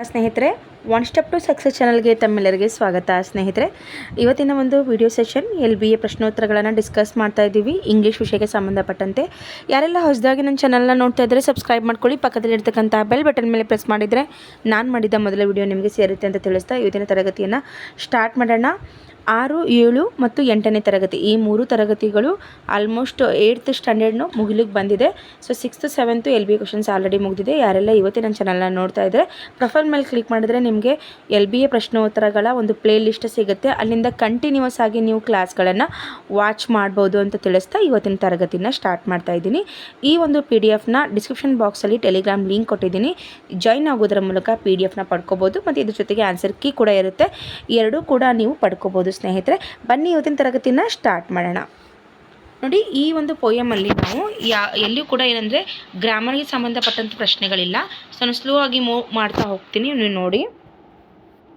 ಸ್ನೇಹಿತರೆ, one step to success ಚಾನಲ್ಗೆ ತಮ್ಮೆಲ್ಲರಿಗೆ ಸ್ವಾಗತ. ಸ್ನೇಹಿತರೆ, ಇವತ್ತಿನ ಒಂದು ವಿಡಿಯೋ ಸೆಷನ್ LBA ಪ್ರಶ್ನೋತ್ತರಗಳನ್ನು ಡಿಸ್ಕಸ್ ಮಾಡ್ತಾ ಇದ್ದೀವಿ ಇಂಗ್ಲೀಷ್ ವಿಷಯಕ್ಕೆ ಸಂಬಂಧಪಟ್ಟಂತೆ. ಯಾರೆಲ್ಲ ಹೊಸದಾಗಿ ನನ್ನ ಚಾನಲ್ನ ನೋಡ್ತಾ ಇದ್ದರೆ ಸಬ್ಸ್ಕ್ರೈಬ್ ಮಾಡ್ಕೊಳ್ಳಿ. ಪಕ್ಕದಲ್ಲಿರ್ತಕ್ಕಂಥ ಬೆಲ್ ಬಟನ್ ಮೇಲೆ ಪ್ರೆಸ್ ಮಾಡಿದರೆ ನಾನು ಮಾಡಿದ ಮೊದಲ ವಿಡಿಯೋ ನಿಮಗೆ ಸೇರುತ್ತೆ ಅಂತ ತಿಳಿಸ್ತಾ ಇವತ್ತಿನ ತರಗತಿಯನ್ನು ಸ್ಟಾರ್ಟ್ ಮಾಡೋಣ. 6, 7 ಮತ್ತು 8ನೇ ತರಗತಿ ಈ 3 ತರಗತಿಗಳು ಆಲ್ಮೋಸ್ಟ್ 8th ಸ್ಟ್ಯಾಂಡರ್ಡ್ನು ಮುಗಿಲಿಕ್ಕೆ ಬಂದಿದೆ. So 6th 7th LBA questions already ಮುಗಿದಿದೆ. ಯಾರೆಲ್ಲ ಇವತ್ತೇ ನನ್ನ ಚಾನಲ್ನ ನೋಡ್ತಾ ಇದ್ದರೆ ಪ್ರೊಫೈಲ್ ಮೇಲೆ ಕ್ಲಿಕ್ ಮಾಡಿದರೆ ನಿಮಗೆ LBA ಪ್ರಶ್ನೋತ್ತರಗಳ ಒಂದು ಪ್ಲೇ ಲಿಸ್ಟ್ ಸಿಗುತ್ತೆ. ಅಲ್ಲಿಂದ ಕಂಟಿನ್ಯೂಸ್ ಆಗಿ ನೀವು ಕ್ಲಾಸ್ಗಳನ್ನು ವಾಚ್ ಮಾಡ್ಬೋದು ಅಂತ ತಿಳಿಸ್ತಾ ಇವತ್ತಿನ ತರಗತಿನ ಸ್ಟಾರ್ಟ್ ಮಾಡ್ತಾ ಇದ್ದೀನಿ. ಈ ಒಂದು PDF-ನ ಡಿಸ್ಕ್ರಿಪ್ಷನ್ ಬಾಕ್ಸಲ್ಲಿ ಟೆಲಿಗ್ರಾಮ್ ಲಿಂಕ್ ಕೊಟ್ಟಿದ್ದೀನಿ. ಜಾಯ್ನ್ ಆಗೋದರ ಮೂಲಕ PDF-ನ ಪಡ್ಕೋಬೋದು ಮತ್ತು ಇದ್ರ ಜೊತೆಗೆ ಆನ್ಸರ್ ಕೀ ಕೂಡ ಇರುತ್ತೆ. ಎರಡೂ ಕೂಡ ನೀವು ಪಡ್ಕೋಬೋದು. ಸ್ನೇಹಿತರೆ, ಬನ್ನಿ ಇವತ್ತಿನ ತರಗತಿನ ಸ್ಟಾರ್ಟ್ ಮಾಡೋಣ. ನೋಡಿ, ಈ ಒಂದು ಪೋಯಮಲ್ಲಿ ನಾವು ಎಲ್ಲಿಯೂ ಕೂಡ ಏನಂದರೆ ಗ್ರಾಮರ್ಗೆ ಸಂಬಂಧಪಟ್ಟಂಥ ಪ್ರಶ್ನೆಗಳಿಲ್ಲ. ಸೊ ನಾನು ಸ್ಲೋ ಆಗಿ ಮೂವ್ ಮಾಡ್ತಾ ಹೋಗ್ತೀನಿ. ನೀವು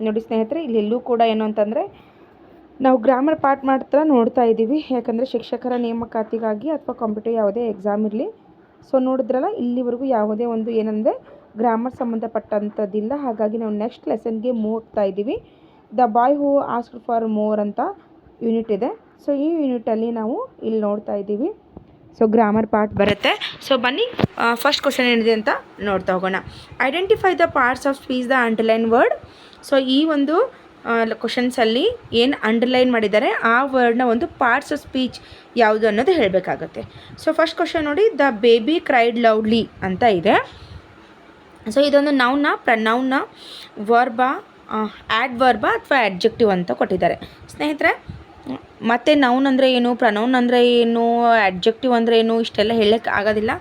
ನೋಡಿ ಸ್ನೇಹಿತರೆ, ಇಲ್ಲೆಲ್ಲೂ ಕೂಡ ಏನು ಅಂತಂದರೆ ನಾವು ಗ್ರಾಮರ್ ಪಾರ್ಟ್ ಮಾಡ್ತಾ ನೋಡ್ತಾ ಇದ್ದೀವಿ. ಯಾಕಂದರೆ ಶಿಕ್ಷಕರ ನೇಮಕಾತಿಗಾಗಿ ಅಥವಾ ಕಾಂಪಿಟೇಟಿವ್ ಯಾವುದೇ ಎಕ್ಸಾಮ್ ಇರಲಿ. ಸೊ ನೋಡಿದ್ರಲ್ಲ, ಇಲ್ಲಿವರೆಗೂ ಯಾವುದೇ ಒಂದು ಏನಂದರೆ ಗ್ರಾಮರ್ ಸಂಬಂಧಪಟ್ಟಂಥದ್ದಿಲ್ಲ. ಹಾಗಾಗಿ ನಾವು ನೆಕ್ಸ್ಟ್ ಲೆಸನ್ಗೆ ಮೂವ್ ಆಗ್ತಾ ಇದ್ದೀವಿ. The boy who asked for more ಅಂತ ಯೂನಿಟ್ ಇದೆ. ಸೊ ಈ ಯೂನಿಟಲ್ಲಿ ನಾವು ಇಲ್ಲಿ ನೋಡ್ತಾ ಇದ್ದೀವಿ. ಸೊ ಗ್ರಾಮರ್ ಪಾರ್ಟ್ ಬರುತ್ತೆ. ಸೊ ಬನ್ನಿ ಫಸ್ಟ್ ಕ್ವಶನ್ ಏನಿದೆ ಅಂತ ನೋಡ್ತಾ ಹೋಗೋಣ. Identify the parts of speech the underline word. So ಈ ಒಂದು ಕ್ವಶನ್ಸಲ್ಲಿ ಏನು ಅಂಡರ್ಲೈನ್ ಮಾಡಿದ್ದಾರೆ ಆ ವರ್ಡ್ನ ಒಂದು ಪಾರ್ಟ್ಸ್ ಆಫ್ ಸ್ಪೀಚ್ ಯಾವುದು ಅನ್ನೋದು ಹೇಳಬೇಕಾಗತ್ತೆ. ಸೊ ಫಸ್ಟ್ ಕ್ವಶನ್ ನೋಡಿ, ದ ಬೇಬಿ ಕ್ರೈಡ್ ಲೌಡ್ಲಿ ಅಂತ ಇದೆ. ಸೊ ಇದೊಂದು ಪ್ರನೌನ್ನ ವರ್ಬ, ಆಡ್ವರ್ಬ ಅಥವಾ ಆಡ್ಜೆಕ್ಟಿವ್ ಅಂತ ಕೊಟ್ಟಿದ್ದಾರೆ. ಸ್ನೇಹಿತರೆ, ಮತ್ತು ನೌನ್ ಅಂದರೆ ಏನು, ಪ್ರನೌನ್ ಅಂದರೆ ಏನು, ಆಡ್ಜೆಕ್ಟಿವ್ ಅಂದರೆ ಏನು, ಇಷ್ಟೆಲ್ಲ ಹೇಳಕ್ಕೆ ಆಗೋದಿಲ್ಲ.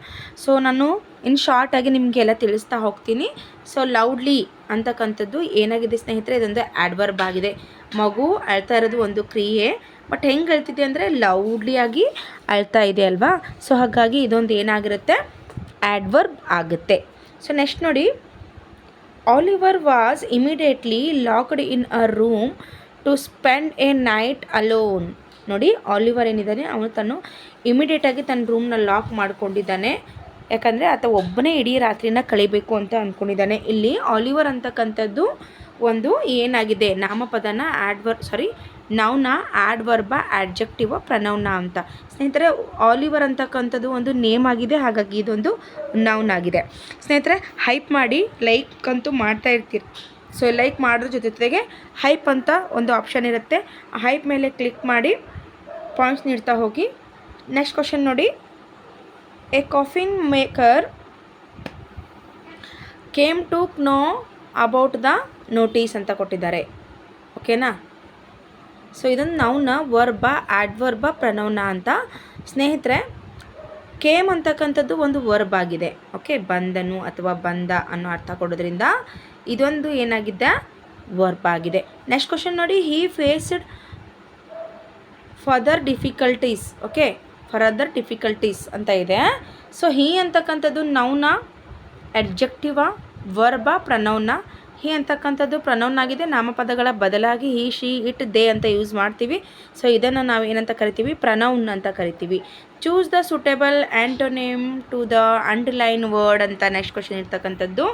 ಸೊ ನಾನು ಇನ್ ಶಾರ್ಟಾಗಿ ನಿಮಗೆಲ್ಲ ತಿಳಿಸ್ತಾ ಹೋಗ್ತೀನಿ. ಸೊ ಲೌಡ್ಲಿ ಅಂತಕ್ಕಂಥದ್ದು ಏನಾಗಿದೆ ಸ್ನೇಹಿತರೆ, ಇದೊಂದು ಆಡ್ವರ್ಬ್ ಆಗಿದೆ. ಮಗು ಅಳ್ತಾ ಇರೋದು ಒಂದು ಕ್ರಿಯೆ, ಬಟ್ ಹೆಂಗೆ ಅಳ್ತಿದೆ ಅಂದರೆ ಲೌಡ್ಲಿಯಾಗಿ ಅಳ್ತಾ ಇದೆ ಅಲ್ವಾ. ಸೊ ಹಾಗಾಗಿ ಇದೊಂದು ಏನಾಗಿರುತ್ತೆ, ಆಡ್ವರ್ಬ್ ಆಗುತ್ತೆ. ಸೊ ನೆಕ್ಸ್ಟ್ ನೋಡಿ, Oliver was immediately locked in a room to spend a night alone. ನೋಡಿ, ಆಲಿವರ್ ಏನಿದ್ದಾನೆ ಅವನು ಇಮಿಡಿಯೇಟಾಗಿ ತನ್ನ ರೂಮ್ನ ಲಾಕ್ ಮಾಡ್ಕೊಂಡಿದ್ದಾನೆ. ಯಾಕಂದರೆ ಆತ ಒಬ್ಬನೇ ಇಡೀ ರಾತ್ರಿನ ಕಳಿಬೇಕು ಅಂತ ಅಂದ್ಕೊಂಡಿದ್ದಾನೆ. ಇಲ್ಲಿ ಆಲಿವರ್ ಅಂತಕ್ಕಂಥದ್ದು ಒಂದು ಏನಾಗಿದೆ, ನಾಮಪದನ ನೌನ, ಆಡ್ವರ್ಬ, ಆಡ್ಜೆಕ್ಟಿವ್, ಪ್ರನೌನ ಅಂತ. ಸ್ನೇಹಿತರೆ, ಆಲಿವರ್ ಅಂತಕ್ಕಂಥದ್ದು ಒಂದು ನೇಮ್ ಆಗಿದೆ. ಹಾಗಾಗಿ ಇದೊಂದು ನೌನ್ ಆಗಿದೆ. ಸ್ನೇಹಿತರೆ, ಹೈಪ್ ಮಾಡಿ ಲೈಕ್ ಅಂತೂ ಮಾಡ್ತಾ ಇರ್ತೀರಿ. ಸೊ ಲೈಕ್ ಮಾಡೋದ್ರ ಜೊತೆಗೆ ಹೈಪ್ ಅಂತ ಒಂದು ಆಪ್ಷನ್ ಇರುತ್ತೆ. ಆ ಹೈಪ್ ಮೇಲೆ ಕ್ಲಿಕ್ ಮಾಡಿ ಪಾಯಿಂಟ್ಸ್ ನೀಡ್ತಾ ಹೋಗಿ. ನೆಕ್ಸ್ಟ್ ಕ್ವಶನ್ ನೋಡಿ, a coffin maker came to know about the notice ಅಂತ ಕೊಟ್ಟಿದ್ದಾರೆ. ಓಕೆನಾ. ಸೊ ಇದೊಂದು ನೌನ, ವರ್ಬ, ಆಡ್ವರ್ಬ, ಪ್ರನೌನ ಅಂತ. ಸ್ನೇಹಿತರೆ, ಕೇಮ್ ಅಂತಕ್ಕಂಥದ್ದು ಒಂದು ವರ್ಬ್ ಆಗಿದೆ. ಓಕೆ, ಬಂದನು ಅಥವಾ ಬಂದ ಅನ್ನೋ ಅರ್ಥ ಕೊಡೋದ್ರಿಂದ ಇದೊಂದು ಏನಾಗಿದೆ, ವರ್ಬ್ ಆಗಿದೆ. ನೆಕ್ಸ್ಟ್ ಕ್ವಶನ್ ನೋಡಿ, he faced further difficulties. Okay, further difficulties ಅಂತ ಇದೆ. ಸೊ ಹಿ ಅಂತಕ್ಕಂಥದ್ದು ನೌನ, ಅಡ್ಜೆಕ್ಟಿವ, ವರ್ಬ, ಪ್ರನೌನ. ಹಿ ಅಂತಕ್ಕಂಥದ್ದು ಪ್ರನೌನ್ ಆಗಿದೆ. ನಾಮಪದಗಳ ಬದಲಾಗಿ ಹಿ, ಶಿ, ಇಟ್, ದೇ ಅಂತ ಯೂಸ್ ಮಾಡ್ತೀವಿ. ಸೊ ಇದನ್ನು ನಾವು ಏನಂತ ಕರಿತೀವಿ, ಪ್ರನೌನ್ ಅಂತ ಕರಿತೀವಿ. Choose the suitable antonym to the underline word ಅಂತ ನೆಕ್ಸ್ಟ್ ಕ್ವಶನ್ ಇರ್ತಕ್ಕಂಥದ್ದು.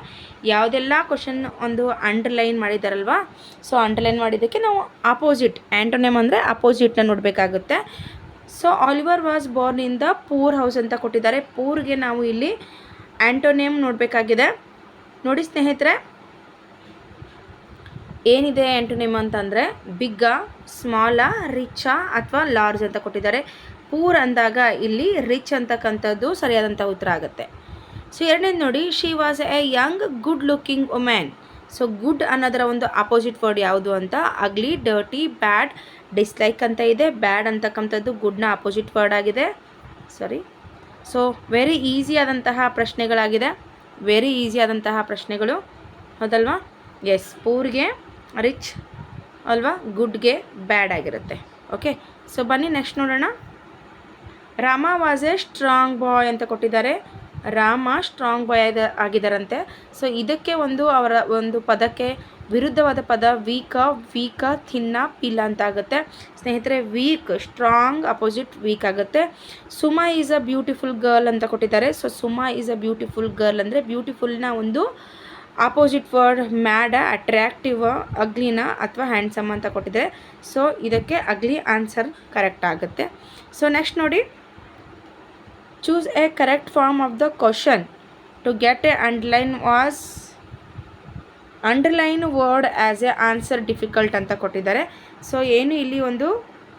ಯಾವುದೆಲ್ಲ ಕ್ವಶನ್ ಒಂದು ಅಂಡರ್ಲೈನ್ ಮಾಡಿದಾರಲ್ವಾ, ಸೊ ಅಂಡರ್ಲೈನ್ ಮಾಡಿದ್ದಕ್ಕೆ ನಾವು ಆಪೋಸಿಟ್, ಆ್ಯಂಟೋನೇಮ್ ಅಂದರೆ ಅಪೋಸಿಟ್ನ ನೋಡಬೇಕಾಗುತ್ತೆ. So Oliver was born in the poor house ಅಂತ ಕೊಟ್ಟಿದ್ದಾರೆ. ಪೂರ್ಗೆ ನಾವು ಇಲ್ಲಿ ಆ್ಯಂಟೋನೇಮ್ ನೋಡಬೇಕಾಗಿದೆ. ನೋಡಿ ಸ್ನೇಹಿತರೆ, ಏನಿದೆ ಆ್ಯಂಟೋನೇಮ್ ಅಂತಂದರೆ ಬಿಗ್ಗ, ಸ್ಮಾಲ, ರಿಚ ಅಥವಾ ಲಾರ್ಜ್ ಅಂತ ಕೊಟ್ಟಿದ್ದಾರೆ. ಪೂರ್ ಅಂದಾಗ ಇಲ್ಲಿ ರಿಚ್ ಅಂತಕ್ಕಂಥದ್ದು ಸರಿಯಾದಂಥ ಉತ್ತರ ಆಗುತ್ತೆ. ಸೊ ಎರಡನೇದು ನೋಡಿ, she was A Young good looking women. So good ಅನ್ನೋದರ ಒಂದು ಅಪೋಸಿಟ್ ವರ್ಡ್ ಯಾವುದು ಅಂತ, ಅಗ್ಲಿ, ಡರ್ಟಿ, ಬ್ಯಾಡ್, ಡಿಸ್ಲೈಕ್ ಅಂತ ಇದೆ. ಬ್ಯಾಡ್ ಅಂತಕ್ಕಂಥದ್ದು ಗುಡ್ನ ಅಪೋಸಿಟ್ ವರ್ಡ್ ಆಗಿದೆ. ಸೊ ವೆರಿ ಈಸಿ ಆದಂತಹ ಪ್ರಶ್ನೆಗಳಾಗಿದೆ. ವೆರಿ ಈಸಿ ಆದಂತಹ ಪ್ರಶ್ನೆಗಳು, ಹೌದಲ್ವಾ. ಎಸ್, ಪೂರ್ಗೆ ರಿಚ್ ಅಲ್ವಾ, ಗುಡ್ಗೆ ಬ್ಯಾಡ್ ಆಗಿರುತ್ತೆ. ಓಕೆ, ಸೊ ಬನ್ನಿ ನೆಕ್ಸ್ಟ್ ನೋಡೋಣ. ರಾಮ ವಾಸ್ ಎ ಸ್ಟ್ರಾಂಗ್ ಬಾಯ್ ಅಂತ ಕೊಟ್ಟಿದ್ದಾರೆ. ರಾಮ ಸ್ಟ್ರಾಂಗ್ ಬಾಯ್ ಆಗಿದ್ದಾರಂತೆ. ಸೊ ಇದಕ್ಕೆ ಅವರ ಒಂದು ಪದಕ್ಕೆ ವಿರುದ್ಧವಾದ ಪದ ವೀಕ, ಥಿನ್ನ, ಪಿಲ್ಲ ಅಂತ ಆಗುತ್ತೆ. ಸ್ನೇಹಿತರೆ, ವೀಕ್ ಸ್ಟ್ರಾಂಗ್ ಅಪೋಸಿಟ್ ವೀಕ್ ಆಗುತ್ತೆ. Suma is a beautiful girl ಅಂತ ಕೊಟ್ಟಿದ್ದಾರೆ. So Suma is a beautiful girl ಅಂದರೆ ಬ್ಯೂಟಿಫುಲ್ನ ಒಂದು ಆಪೋಸಿಟ್ ವರ್ಡ್ ಮ್ಯಾಡ, ಅಟ್ರ್ಯಾಕ್ಟಿವ್, ಅಗ್ಲಿನ ಅಥವಾ ಹ್ಯಾಂಡ್ಸಮ್ ಅಂತ ಕೊಟ್ಟಿದ್ದಾರೆ. ಸೊ ಇದಕ್ಕೆ ಅಗ್ಲಿ ಆನ್ಸರ್ ಕರೆಕ್ಟ್ ಆಗುತ್ತೆ. ಸೊ ನೆಕ್ಸ್ಟ್ ನೋಡಿ, choose a correct form of the question to get a underline word as a answer difficult ಅಂತ ಕೊಟ್ಟಿದ್ದಾರೆ. ಸೊ ಏನು ಇಲ್ಲಿ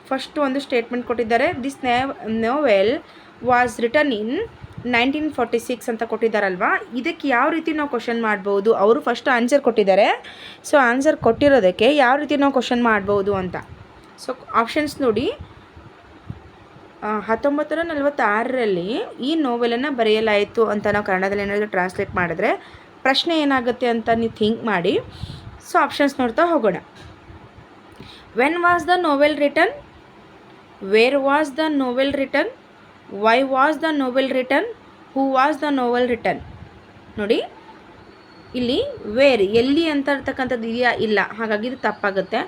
ಫಸ್ಟ್ ಒಂದು ಸ್ಟೇಟ್ಮೆಂಟ್ ಕೊಟ್ಟಿದ್ದಾರೆ. This novel was written in 1946 ಅಂತ ಕೊಟ್ಟಿದ್ದಾರಲ್ವಾ. ಇದಕ್ಕೆ ಯಾವ ರೀತಿ ನಾವು ಕ್ವಶನ್ ಮಾಡ್ಬೋದು, ಅವರು ಫಸ್ಟ್ ಆನ್ಸರ್ ಕೊಟ್ಟಿದ್ದಾರೆ. ಸೊ ಆನ್ಸರ್ ಕೊಟ್ಟಿರೋದಕ್ಕೆ ಯಾವ ರೀತಿ ನಾವು ಕ್ವಶನ್ ಮಾಡ್ಬೋದು ಅಂತ. ಸೊ ಆಪ್ಷನ್ಸ್ ನೋಡಿ, 1946ರಲ್ಲಿ ಈ ನೋವೆಲನ್ನು ಬರೆಯಲಾಯಿತು ಅಂತ ನಾವು ಕನ್ನಡದಲ್ಲಿ ಏನಾದರೂ ಟ್ರಾನ್ಸ್ಲೇಟ್ ಮಾಡಿದ್ರೆ ಪ್ರಶ್ನೆ ಏನಾಗುತ್ತೆ ಅಂತ ನೀವು ಥಿಂಕ್ ಮಾಡಿ. ಸೊ ಆಪ್ಷನ್ಸ್ ನೋಡ್ತಾ ಹೋಗೋಣ. When was the novel written, where was the novel written, why was the novel written, who was the novel written. ನೋಡಿ ಇಲ್ಲಿ ವೇರ್ ಎಲ್ಲಿ ಅಂತ ಇರ್ತಕ್ಕಂಥದ್ದು ಇದೆಯಾ, ಇಲ್ಲ, ಹಾಗಾಗಿ ಇದು ತಪ್ಪಾಗುತ್ತೆ.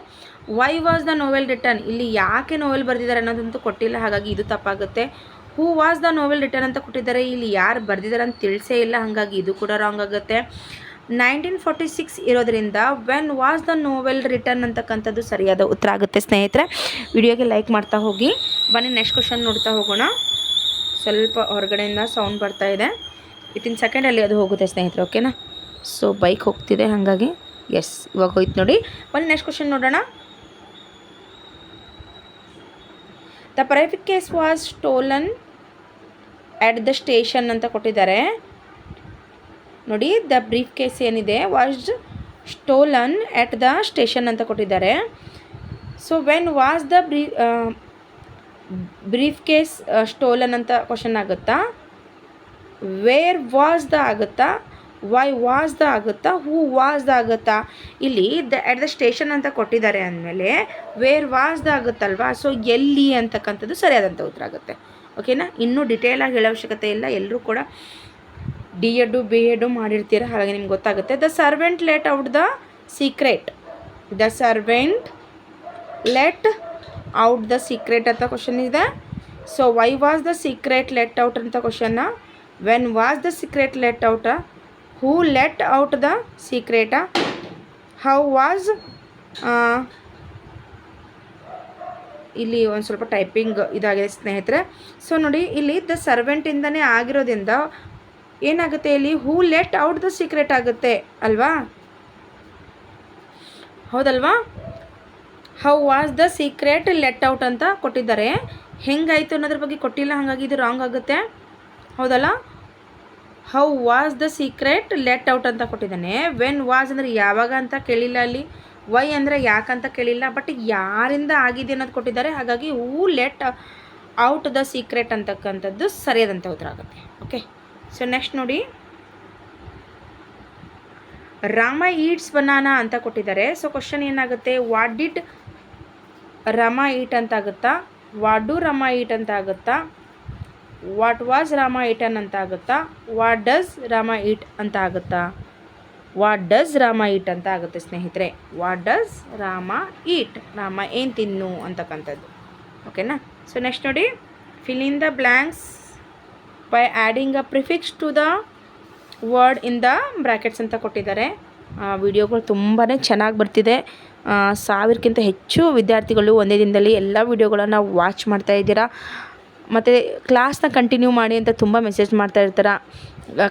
Why was the novel written, ಇಲ್ಲಿ ಯಾಕೆ ನೋವೆಲ್ ಬರೆದಿದ್ದಾರೆ ಅನ್ನೋದಂತೂ ಕೊಟ್ಟಿಲ್ಲ, ಹಾಗಾಗಿ ಇದು ತಪ್ಪಾಗುತ್ತೆ. Who was the novel written ಅಂತ ಕೊಟ್ಟಿದ್ದಾರೆ, ಇಲ್ಲಿ ಯಾರು ಬರೆದಿದ್ದಾರೆ ಅಂತ ತಿಳಿಸೇ ಇಲ್ಲ, ಹಾಗಾಗಿ ಇದು ಕೂಡ ರಾಂಗ್ ಆಗುತ್ತೆ. 1946 ಇರೋದ್ರಿಂದ when was the novel return ಅಂತಕ್ಕಂಥದ್ದು ಸರಿಯಾದ ಉತ್ತರ ಆಗುತ್ತೆ. ಸ್ನೇಹಿತರೆ, ವಿಡಿಯೋಗೆ ಲೈಕ್ ಮಾಡ್ತಾ ಹೋಗಿ. ಬನ್ನಿ ನೆಕ್ಸ್ಟ್ ಕ್ವಶನ್ ನೋಡ್ತಾ ಹೋಗೋಣ. ಸ್ವಲ್ಪ ಹೊರಗಡೆಯಿಂದ ಸೌಂಡ್ ಬರ್ತಾ ಇದೆ, ವಿತಿನ್ ಸೆಕೆಂಡಲ್ಲಿ ಅದು ಹೋಗುತ್ತೆ ಸ್ನೇಹಿತರೆ, ಓಕೆನಾ. ಸೊ ಬೈಕ್ ಹೋಗ್ತಿದೆ, ಹಾಗಾಗಿ ಎಸ್ ಇವಾಗ ಹೋಯ್ತು ನೋಡಿ. ಬನ್ನಿ ನೆಕ್ಸ್ಟ್ ಕ್ವಶನ್ ನೋಡೋಣ. The private case was stolen at the station ಅಂತ ಕೊಟ್ಟಿದ್ದಾರೆ. ನೋಡಿ, ದ ಬ್ರೀಫ್ ಕೇಸ್ ಏನಿದೆ was stolen at the station ಅಂತ ಕೊಟ್ಟಿದ್ದಾರೆ. So when was the brief case stolen ಅಂತ ಕ್ವಶನ್ ಆಗುತ್ತಾ, ವೇರ್ ವಾಸ್ ದ ಆಗುತ್ತಾ, ವೈ ವಾಸ್ ದ ಆಗುತ್ತಾ, ಹೂ ವಾಸ್ ದ ಆಗುತ್ತಾ. ಇಲ್ಲಿ ಎಟ್ ದ ಸ್ಟೇಷನ್ ಅಂತ ಕೊಟ್ಟಿದ್ದಾರೆ ಅಂದಮೇಲೆ ವೇರ್ ವಾಸ್ ದ ಆಗುತ್ತಲ್ವಾ. ಸೊ ಎಲ್ಲಿ ಅಂತಕ್ಕಂಥದ್ದು ಸರಿಯಾದಂಥ ಉತ್ತರ ಆಗುತ್ತೆ, ಓಕೆನಾ. ಇನ್ನೂ ಡಿಟೇಲಾಗಿ ಹೇಳೋ ಅವಶ್ಯಕತೆ ಇಲ್ಲ, ಎಲ್ಲರೂ ಕೂಡ D.Ed B.Ed ಮಾಡಿರ್ತೀರ, ಹಾಗಾಗಿ ನಿಮ್ಗೆ ಗೊತ್ತಾಗುತ್ತೆ. The servant let out the secret, the servant let out the secret ಅಂತ ಕ್ವಶನ್ ಇದೆ. So why was the secret let out ಅಂತ ಕ್ವಶನ್ನ, when was the secret let out, who let out the secret, how was, ಇಲ್ಲಿ ಒಂದು ಸ್ವಲ್ಪ typing ಇದಾಗಿದೆ ಸ್ನೇಹಿತರೆ. So ನೋಡಿ, ಇಲ್ಲಿ ದ ಸರ್ವೆಂಟಿಂದನೇ ಆಗಿರೋದ್ರಿಂದ ಏನಾಗುತ್ತೆ, ಇಲ್ಲಿ ಹೂ ಲೆಟ್ ಔಟ್ ದ ಸೀಕ್ರೆಟ್ ಆಗುತ್ತೆ ಅಲ್ವಾ, ಹೌದಲ್ವಾ. How was the secret let out ಅಂತ ಕೊಟ್ಟಿದ್ದಾರೆ, ಹೆಂಗಾಯಿತು ಅನ್ನೋದ್ರ ಬಗ್ಗೆ ಕೊಟ್ಟಿಲ್ಲ, ಹಾಗಾಗಿ ಇದು ರಾಂಗ್ ಆಗುತ್ತೆ, ಹೌದಲ್ಲ. How was the secret let out ಅಂತ ಕೊಟ್ಟಿದ್ದಾನೆ. ವೆನ್ ವಾಸ್ ಅಂದರೆ ಯಾವಾಗ ಅಂತ ಕೇಳಿಲ್ಲ, ಅಲ್ಲಿ ವೈ ಅಂದರೆ ಯಾಕಂತ ಕೇಳಿಲ್ಲ, ಬಟ್ ಯಾರಿಂದ ಆಗಿದೆ ಅನ್ನೋದು ಕೊಟ್ಟಿದ್ದಾರೆ, ಹಾಗಾಗಿ ಹೂ ಲೆಟ್ ಔಟ್ ದ ಸೀಕ್ರೆಟ್ ಅಂತಕ್ಕಂಥದ್ದು ಸರಿಯಾದಂಥ ಉತ್ತರ ಆಗುತ್ತೆ, ಓಕೆ. ಸೊ ನೆಕ್ಸ್ಟ್ ನೋಡಿ, ರಾಮ ಈಟ್ಸ್ ಬನಾನಾ ಅಂತ ಕೊಟ್ಟಿದ್ದಾರೆ. ಸೊ ಕ್ವಶನ್ ಏನಾಗುತ್ತೆ, ವಾಟ್ ಡಿಡ್ ರಾಮ ಈಟ್ ಅಂತ ಆಗುತ್ತಾ, ವಾಟ್ ಡು ರಾಮ ಈಟ್ ಅಂತ ಆಗುತ್ತಾ, ವಾಟ್ ವಾಸ್ ರಾಮ ಈಟನ್ ಅಂತ ಆಗುತ್ತಾ, ವಾಟ್ ಡಸ್ ರಾಮ ಈಟ್ ಅಂತ ಆಗುತ್ತಾ, ವಾಟ್ ಡಸ್ ರಾಮ ಈಟ್ ಅಂತ ಆಗುತ್ತೆ ಸ್ನೇಹಿತರೆ. What does Rama eat, Rama ಏನು ತಿನ್ನು ಅಂತಕ್ಕಂಥದ್ದು, ಓಕೆನಾ. ಸೊ ನೆಕ್ಸ್ಟ್ ನೋಡಿ, fill in the blanks by adding a prefix to the word in the brackets ಅಂತ ಕೊಟ್ಟಿದ್ದಾರೆ. ವಿಡಿಯೋಗಳು ತುಂಬಾ ಚೆನ್ನಾಗಿ ಬರ್ತಿದೆ, 1000ಕ್ಕಿಂತ ಹೆಚ್ಚು ವಿದ್ಯಾರ್ಥಿಗಳು ಒಂದೇ ದಿನದಲ್ಲಿ ಎಲ್ಲ ವಿಡಿಯೋಗಳನ್ನು ವಾಚ್ ಮಾಡ್ತಾ ಇದ್ದೀರಾ. ಮತ್ತು ಕ್ಲಾಸ್ನ ಕಂಟಿನ್ಯೂ ಮಾಡಿ ಅಂತ ತುಂಬ ಮೆಸೇಜ್ ಮಾಡ್ತಾ ಇರ್ತಾರೆ.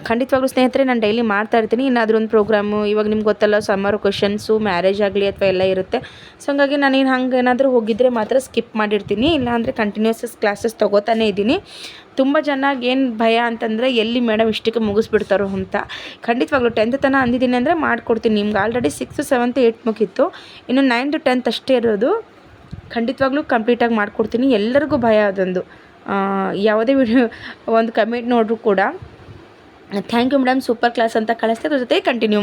ಖಂಡಿತವಾಗ್ಲೂ ಸ್ನೇಹಿತರೆ, ನಾನು ಡೈಲಿ ಮಾಡ್ತಾ ಇರ್ತೀನಿ. ಏನಾದರೂ ಒಂದು ಪ್ರೋಗ್ರಾಮು, ಇವಾಗ ನಿಮ್ಗೆ ಗೊತ್ತಲ್ಲ, ಸಮ್ಮರ್ ಕ್ವಶನ್ಸು, ಮ್ಯಾರೇಜ್ ಆಗಲಿ ಅಥವಾ ಎಲ್ಲ ಇರುತ್ತೆ. ಸೊ ಹಂಗಾಗಿ ನಾನೇನು ಹಂಗೆ ಏನಾದರೂ ಹೋಗಿದ್ದರೆ ಮಾತ್ರ ಸ್ಕಿಪ್ ಮಾಡಿರ್ತೀನಿ, ಇಲ್ಲಾಂದರೆ ಕಂಟಿನ್ಯೂಸಸ್ ಕ್ಲಾಸಸ್ ತೊಗೋತಾನೇ ಇದ್ದೀನಿ. ತುಂಬ ಚೆನ್ನಾಗಿ ಏನು ಭಯ ಅಂತಂದರೆ ಎಲ್ಲಿ ಮೇಡಮ್ ಇಷ್ಟಕ್ಕೆ ಮುಗಿಸ್ಬಿಡ್ತಾರೋ ಅಂತ. ಖಂಡಿತವಾಗ್ಲೂ 10th ತನಕ ಅಂದಿದ್ದೀನಿ ಅಂದರೆ ಮಾಡಿಕೊಡ್ತೀನಿ. ನಿಮ್ಗೆ ಆಲ್ರೆಡಿ 6th 7th 8th ಮುಗಿತ್ತು, ಇನ್ನು 9th 10th ಅಷ್ಟೇ ಇರೋದು. ಖಂಡಿತವಾಗ್ಲೂ ಕಂಪ್ಲೀಟಾಗಿ ಮಾಡಿಕೊಡ್ತೀನಿ. ಎಲ್ಲರಿಗೂ ಭಯ ಅದೊಂದು. ಯಾವುದೇ ವಿಡಿಯೋ ಒಂದು ಕಮೆಂಟ್ ನೋಡ್ರೂ ಕೂಡ thank you madam super class ಅಂತ ಕಳಿಸ್ತಾ, ಅದ್ರ ಜೊತೆ ಕಂಟಿನ್ಯೂ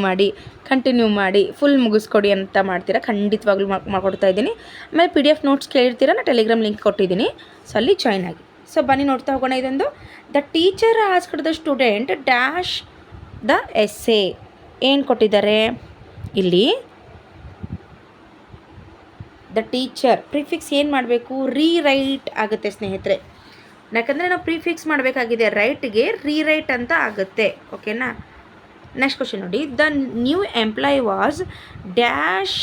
ಮಾಡಿ ಫುಲ್ ಮುಗಿಸ್ಕೊಡಿ ಅಂತ ಮಾಡ್ತೀರಾ. ಖಂಡಿತವಾಗ್ಲೂ ಮಾಡ್ಕೊಡ್ತಾ ಇದ್ದೀನಿ. ಆಮೇಲೆ PDF ನೋಟ್ಸ್ ಕೇಳಿರ್ತೀರ, ನಾನು ಟೆಲಿಗ್ರಾಮ್ ಲಿಂಕ್ ಕೊಟ್ಟಿದ್ದೀನಿ, ಸೊ ಅಲ್ಲಿ ಜಾಯ್ನ್ ಆಗಿ. ಸೊ ಬನ್ನಿ ನೋಡ್ತಾ ಹೋಗೋಣ. ಇದೊಂದು the teacher asked the student dash the essay, ಏನು ಕೊಟ್ಟಿದ್ದಾರೆ ಇಲ್ಲಿ. ದ ಟೀಚರ್ ಪ್ರಿಫಿಕ್ಸ್ ಏನು ಮಾಡಬೇಕು, ರೀರೈಟ್ ಆಗುತ್ತೆ ಸ್ನೇಹಿತರೆ. ಯಾಕಂದರೆ ನಾವು ಪ್ರಿಫಿಕ್ಸ್ ಮಾಡಬೇಕಾಗಿದೆ, ರೈಟ್ಗೆ ರೀರೈಟ್ ಅಂತ ಆಗುತ್ತೆ, ಓಕೆನಾ. ನೆಕ್ಸ್ಟ್ ಕ್ವಶನ್ ನೋಡಿ, the new employee was dash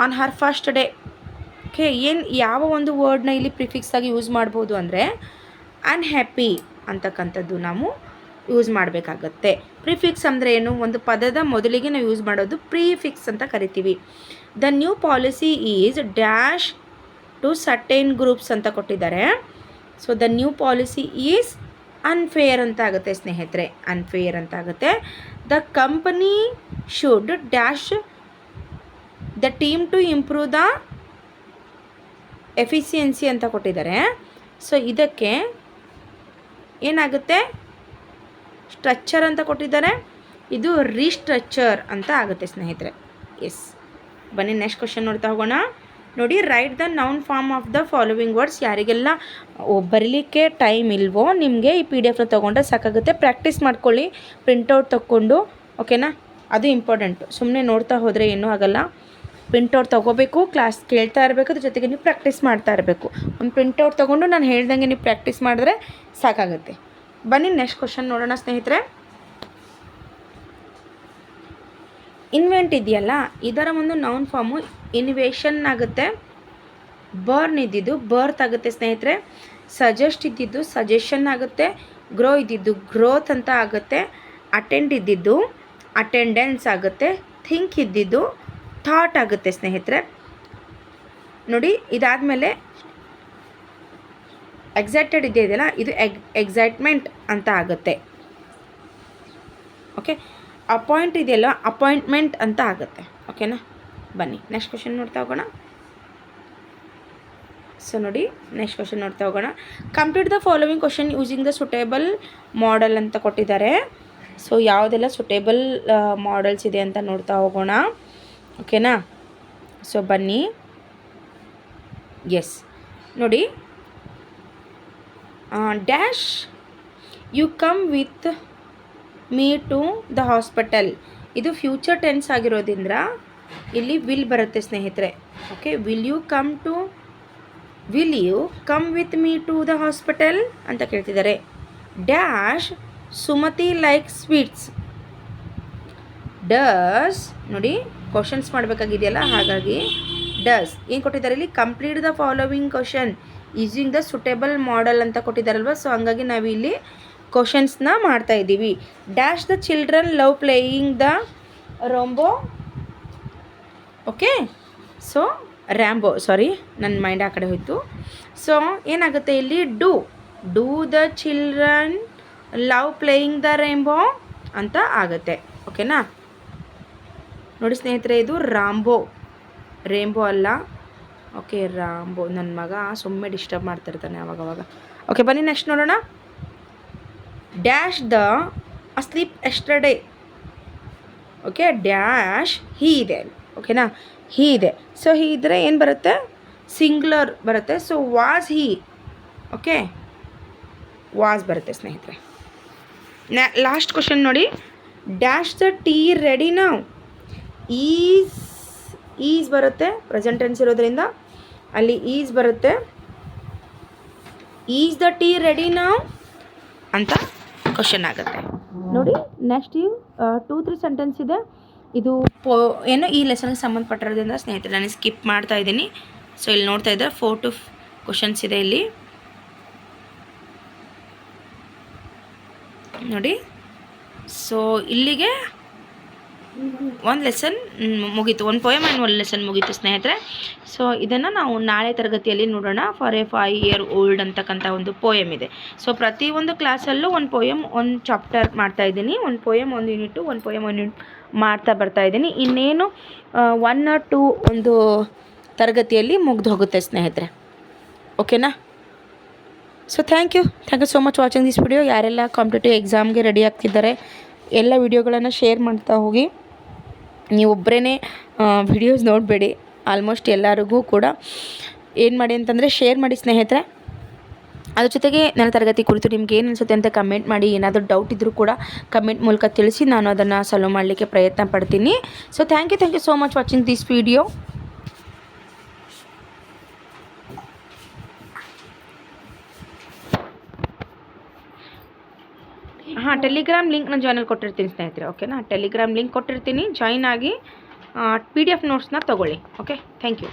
on her first day. Okay, ಏನು ಯಾವ ಒಂದು ವರ್ಡ್ನ ಇಲ್ಲಿ ಪ್ರಿಫಿಕ್ಸ್ ಆಗಿ ಯೂಸ್ ಮಾಡ್ಬೋದು ಅಂದರೆ ಅನ್ಹ್ಯಾಪಿ ಅಂತಕ್ಕಂಥದ್ದು ನಾವು ಯೂಸ್ ಮಾಡಬೇಕಾಗತ್ತೆ. ಪ್ರಿಫಿಕ್ಸ್ ಅಂದರೆ ಏನು, ಒಂದು ಪದದ ಮೊದಲಿಗೆ ನಾವು ಯೂಸ್ ಮಾಡೋದು ಪ್ರಿಫಿಕ್ಸ್ ಅಂತ ಕರಿತೀವಿ. The new policy is dash to certain groups ಅಂತ ಕೊಟ್ಟಿದ್ದಾರೆ. So the new policy is unfair ಅಂತ ಆಗುತ್ತೆ ಸ್ನೇಹಿತರೆ, ಅನ್ಫೇರ್ ಅಂತ ಆಗುತ್ತೆ. The company should dash the team to improve the efficiency ಅಂತ ಕೊಟ್ಟಿದ್ದಾರೆ. ಸೊ ಇದಕ್ಕೆ ಏನಾಗುತ್ತೆ, ಸ್ಟ್ರಕ್ಚರ್ ಅಂತ ಕೊಟ್ಟಿದ್ದಾರೆ, ಇದು ರೀಸ್ಟ್ರಕ್ಚರ್ ಅಂತ ಆಗುತ್ತೆ ಸ್ನೇಹಿತರೆ. ಎಸ್, ಬನ್ನಿ ನೆಕ್ಸ್ಟ್ ಕ್ವಶನ್ ನೋಡ್ತಾ ಹೋಗೋಣ. ನೋಡಿ, write the noun form of the following words. ಯಾರಿಗೆಲ್ಲ ಬರೀಲಿಕ್ಕೆ ಟೈಮ್ ಇಲ್ವೋ ನಿಮಗೆ ಈ PDF ತೊಗೊಂಡ್ರೆ ಸಾಕಾಗುತ್ತೆ. ಪ್ರಾಕ್ಟೀಸ್ ಮಾಡ್ಕೊಳ್ಳಿ ಪ್ರಿಂಟೌಟ್ ತೊಗೊಂಡು, ಓಕೆನಾ, ಅದು ಇಂಪಾರ್ಟೆಂಟು. ಸುಮ್ಮನೆ ನೋಡ್ತಾ ಹೋದರೆ ಏನೂ ಆಗಲ್ಲ. ಪ್ರಿಂಟೌಟ್ ತೊಗೋಬೇಕು, ಕ್ಲಾಸ್ ಕೇಳ್ತಾ ಇರಬೇಕು, ಅದ್ರ ಜೊತೆಗೆ ನೀವು ಪ್ರಾಕ್ಟೀಸ್ ಮಾಡ್ತಾ ಇರಬೇಕು. ಒಂದು ಪ್ರಿಂಟೌಟ್ ತೊಗೊಂಡು ನಾನು ಹೇಳ್ದಂಗೆ ನೀವು ಪ್ರಾಕ್ಟೀಸ್ ಮಾಡಿದ್ರೆ ಸಾಕಾಗುತ್ತೆ. ಬನ್ನಿ ನೆಕ್ಸ್ಟ್ ಕ್ವಶನ್ ನೋಡೋಣ ಸ್ನೇಹಿತರೆ. ಇನ್ವೆಂಟ್ ಇದೆಯಲ್ಲ, ಇದರ ಒಂದು ನೌನ್ ಫಾರ್ಮು ಇನ್ವೇಷನ್ ಆಗುತ್ತೆ. ಬರ್ನ್ ಇದ್ದಿದ್ದು ಬರ್ತ್ ಆಗುತ್ತೆ ಸ್ನೇಹಿತರೆ. ಸಜೆಸ್ಟ್ ಇದ್ದಿದ್ದು ಸಜೆಷನ್ ಆಗುತ್ತೆ. ಗ್ರೋ ಇದ್ದಿದ್ದು ಗ್ರೋತ್ ಅಂತ ಆಗುತ್ತೆ. ಅಟೆಂಡ್ ಇದ್ದಿದ್ದು ಅಟೆಂಡೆನ್ಸ್ ಆಗುತ್ತೆ. ಥಿಂಕ್ ಇದ್ದಿದ್ದು ಥಾಟ್ ಆಗುತ್ತೆ ಸ್ನೇಹಿತರೆ. ನೋಡಿ, ಇದಾದಮೇಲೆ ಎಕ್ಸೈಟೆಡ್ ಇದೆಯಲ್ಲ, ಇದು ಎಕ್ಸೈಟ್ಮೆಂಟ್ ಅಂತ ಆಗುತ್ತೆ. ಓಕೆ, ಅಪಾಯಿಂಟ್ ಇದೆಯಲ್ಲ, ಅಪಾಯಿಂಟ್ಮೆಂಟ್ ಅಂತ ಆಗುತ್ತೆ. ಓಕೆನಾ, ಬನ್ನಿ ನೆಕ್ಸ್ಟ್ ಕ್ವಶನ್ ನೋಡ್ತಾ ಹೋಗೋಣ. ಸೊ ನೋಡಿ, ನೆಕ್ಸ್ಟ್ ಕ್ವಶನ್ ನೋಡ್ತಾ ಹೋಗೋಣ. Complete the following question using the suitable modal ಅಂತ ಕೊಟ್ಟಿದ್ದಾರೆ. ಸೊ ಯಾವುದೆಲ್ಲ ಸುಟೇಬಲ್ ಮಾಡೆಲ್ಸ್ ಇದೆ ಅಂತ ನೋಡ್ತಾ ಹೋಗೋಣ. ಓಕೆನಾ, ಸೊ ಬನ್ನಿ. ಎಸ್, ನೋಡಿ, dash you come with me to the hospital. ಇದು ಫ್ಯೂಚರ್ ಟೆನ್ಸ್ ಆಗಿರೋದ್ರಿಂದ ಇಲ್ಲಿ ವಿಲ್ ಬರುತ್ತೆ ಸ್ನೇಹಿತರೆ. Okay, will you come with me to the hospital ಅಂತ ಕೇಳ್ತಿದ್ದಾರೆ. Dash Sumati like sweets. Does, ನೋಡಿ ಕ್ವಶನ್ಸ್ ಮಾಡಬೇಕಾಗಿದೆಯಲ್ಲ, ಹಾಗಾಗಿ ಡಸ್ ಏನು ಕೊಟ್ಟಿದ್ದಾರೆ ಇಲ್ಲಿ, complete the following question using the suitable modal ಅಂತ ಕೊಟ್ಟಿದ್ದಾರಲ್ವ. ಸೊ ಹಂಗಾಗಿ ನಾವಿಲ್ಲಿ ಕ್ವಶನ್ಸ್ನ ಮಾಡ್ತಾ ಇದ್ದೀವಿ. Dash the children love playing the Rambo. Okay, so Rambo, ಸಾರಿ ನನ್ನ ಮೈಂಡ್ ಆ ಕಡೆ ಹೋಯಿತು. ಸೊ ಏನಾಗುತ್ತೆ ಇಲ್ಲಿ, do the children love playing the rainbow ಅಂತ ಆಗುತ್ತೆ. ಓಕೆನಾ, ನೋಡಿ ಸ್ನೇಹಿತರೆ, ಇದು ರೇಂಬೋ ಅಲ್ಲ. Okay, Rambo. ನನ್ನ ಮಗ ಸುಮ್ಮನೆ ಡಿಸ್ಟರ್ಬ್ ಮಾಡ್ತಿರ್ತಾನೆ ಅವಾಗವಾಗ. ಓಕೆ, ಬನ್ನಿ ನೆಕ್ಸ್ಟ್ ನೋಡೋಣ. Dash the asleep yesterday. Okay, dash he ಇದೆ. ಓಕೆನಾ, ಹೀ ಇದೆ. ಸೊ ಹೀ ಇದ್ದರೆ ಏನು ಬರುತ್ತೆ, ಸಿಂಗ್ಯುಲರ್ ಬರುತ್ತೆ. So was Hi. Okay, was ಬರುತ್ತೆ ಸ್ನೇಹಿತರೆ. ಲಾಸ್ಟ್ ಕ್ವಶನ್ ನೋಡಿ. ಡ್ಯಾಶ್ ದ ಟೀ ರೆಡಿ ನಾವು. ಈಸ್ ಬರುತ್ತೆ, ಪ್ರೆಸೆಂಟ್ ಟೆನ್ಸ್ ಇರೋದ್ರಿಂದ ಅಲ್ಲಿ ಈಸ್ ಬರುತ್ತೆ. ಈಸ್ ದ ಟೀ ರೆಡಿ ನಾವು ಅಂತ ಕ್ವಶನ್ ಆಗುತ್ತೆ. ನೋಡಿ, ನೆಕ್ಸ್ಟ್ 2-3 ಸೆಂಟೆನ್ಸ್ ಇದೆ. ಇದು ಏನು ಈ ಲೆಸನ್ಗೆ ಸಂಬಂಧಪಟ್ಟಿರೋದ್ರಿಂದ ಸ್ನೇಹಿತರೆ ನಾನು ಸ್ಕಿಪ್ ಮಾಡ್ತಾ ಇದ್ದೀನಿ. ಸೊ ಇಲ್ಲಿ ನೋಡ್ತಾ ಇದ್ದರೆ 4 ಕ್ವಶನ್ಸ್ ಇದೆ ಇಲ್ಲಿ ನೋಡಿ. ಸೊ ಇಲ್ಲಿಗೆ ಒಂದು ಲೆಸನ್ ಮುಗೀತು, ಒಂದು ಪೋಯಮ್ ಆ್ಯಂಡ್ ಒಂದು ಲೆಸನ್ ಮುಗೀತು ಸ್ನೇಹಿತರೆ. ಸೊ ಇದನ್ನು ನಾವು ನಾಳೆ ತರಗತಿಯಲ್ಲಿ ನೋಡೋಣ. ಫಾರ್ ಎ 5 year old ಅಂತಕ್ಕಂಥ ಒಂದು ಪೋಯಮ್ ಇದೆ. ಸೊ ಪ್ರತಿಯೊಂದು ಕ್ಲಾಸಲ್ಲೂ ಒಂದು ಪೋಯಮ್, ಒಂದು ಚಾಪ್ಟರ್ ಮಾಡ್ತಾಯಿದ್ದೀನಿ. ಒಂದು ಪೋಯಮ್ 1 ಯೂನಿಟು, ಒಂದು ಪೋಯಮ್ 1 ಯೂನಿಟ್ ಮಾಡ್ತಾ ಬರ್ತಾಯಿದ್ದೀನಿ. ಇನ್ನೇನು 1 or 2 ಒಂದು ತರಗತಿಯಲ್ಲಿ ಮುಗ್ದು ಹೋಗುತ್ತೆ ಸ್ನೇಹಿತರೆ. ಓಕೆನಾ. So thank you so much watching this video. ಯಾರೆಲ್ಲ ಕಾಂಪಿಟೇಟಿವ್ ಎಕ್ಸಾಮ್ಗೆ ರೆಡಿ ಆಗ್ತಿದ್ದಾರೆ ಎಲ್ಲ ವಿಡಿಯೋಗಳನ್ನು ಶೇರ್ ಮಾಡ್ತಾ ಹೋಗಿ. ನೀವೊಬ್ಬರೇ ವಿಡಿಯೋಸ್ ನೋಡಬೇಡಿ, ಆಲ್ಮೋಸ್ಟ್ ಎಲ್ಲರಿಗೂ ಕೂಡ ಏನು ಮಾಡಿ ಅಂತಂದರೆ ಶೇರ್ ಮಾಡಿ ಸ್ನೇಹಿತರೆ. ಅದ್ರ ಜೊತೆಗೆ ನನ್ನ ತರಗತಿ ಕುರಿತು ನಿಮ್ಗೆ ಏನು ಅನಿಸುತ್ತೆ ಅಂತ ಕಮೆಂಟ್ ಮಾಡಿ. ಏನಾದರೂ ಡೌಟ್ ಇದ್ದರೂ ಕೂಡ ಕಮೆಂಟ್ ಮೂಲಕ ತಿಳಿಸಿ, ನಾನು ಅದನ್ನು ಸಾಲ್ವ್ ಮಾಡಲಿಕ್ಕೆ ಪ್ರಯತ್ನ ಪಡ್ತೀನಿ. So thank you so much watching this video. ಹಾಂ, ಟೆಲಿಗ್ರಾಮ್ ಲಿಂಕ್ ನಾನು ಜಾಯ್ನಲ್ಲಿ ಕೊಟ್ಟಿರ್ತೀನಿ ಸ್ನೇಹಿತರೆ. ಓಕೆನಾ, ಟೆಲಿಗ್ರಾಮ್ ಲಿಂಕ್ ಕೊಟ್ಟಿರ್ತೀನಿ, ಜಾಯ್ನ್ ಆಗಿ PDF ನೋಟ್ಸ್ನ ತೊಗೊಳ್ಳಿ. Okay, thank you.